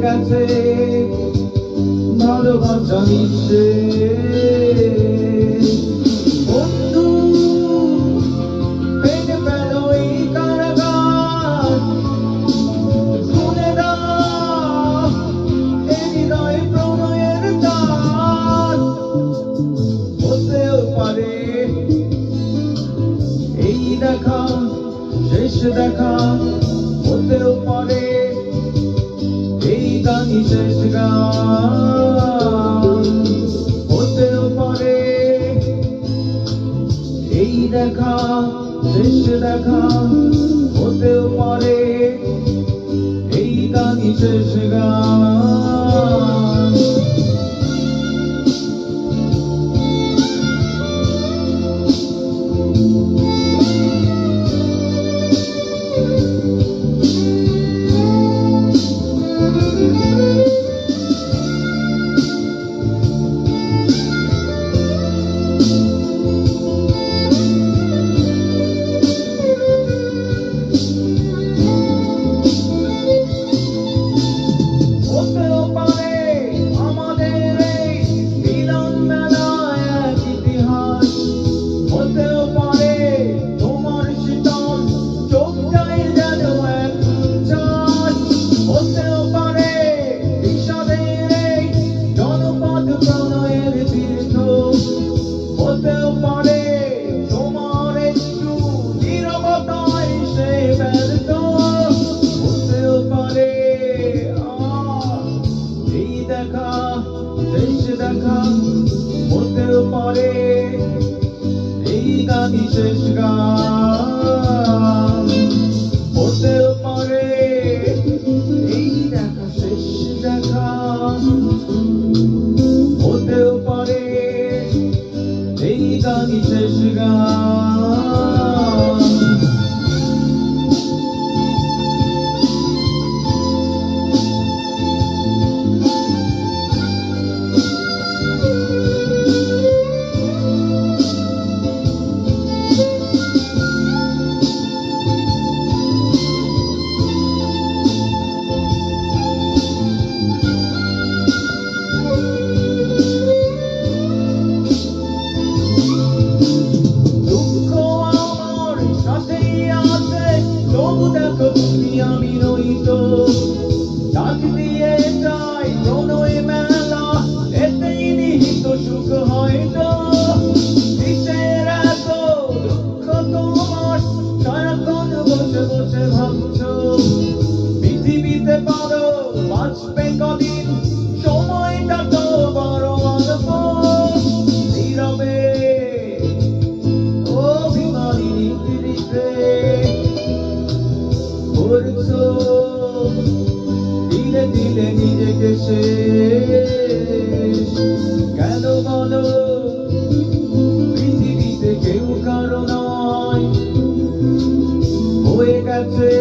গেছে ভালোবাসা নিঃশেষ। বন্ধু ভেঙে ফেলো এই কারাগার, খুলে দাও এই হৃদয়ে প্রণয়ের দ্বার। হতেও পারে এই দেখা শেষ দেখা, হতেও পারে এই গানই শেষ গান। হতেও পারে এই দেখা শেষ দেখা, হতেও পারে এই গানই শেষ গান। হতেও পারে আমাদের এই মিলন মেলায় এক ইতিহাস, হতেও পারে তোমার শীতল চোখটাই যেন এক উচ্ছ্বাস, হতেও পারে বিষাদের এই জনপদ প্রণয়ের তীর্থ, হতেও পারে তোমার একটু নীরবতায় সে ব্যর্থ, হতেও পারে এই দেখা শেষ দেখা, হতেও পারে এই গানই শেষ গান। হতেও পারে এই দেখা শেষ দেখা, হতেও পারে এই গানই শেষ গান। তবু দেখো তুমি আমি নইতো, ডাক দিয়ে যাই প্রণয় মেলা, এতেই নিহিত সুখ হয়তো। কিসের এত দুঃখ তোমার, সারাক্ষণ বসে বসে ভাবছো, পৃথিবীতে পারো বাঁচবে কদিন, সময়টা তো বড় অল্প। নীরবে অভিমানী নিভৃতে করছো দিলে দিলে নিজেকে শেষ। কেন বলো পৃথিবীতে কেউ কারো নয়, হয়ে গেছে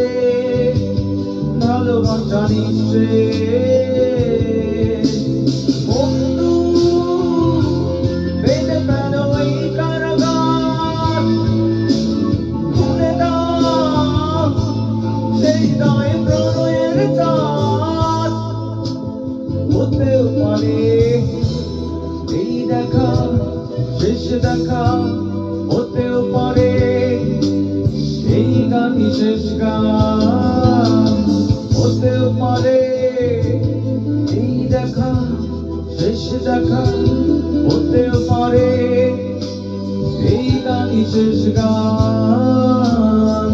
ভালোবাসা নিঃশেষ। বন্ধু ভেঙে ফেলো এই কারাগার, খুলে দাও সেই হৃদয়ে প্রণয়ের দ্বার। হতেও পারে এই দেখা শেষ দেখা, হতেও পারে এই গানই শেষ গান। হতেও পারে এই দেখা শেষ দেখা, হতেও পারে এই গানই শেষ গান।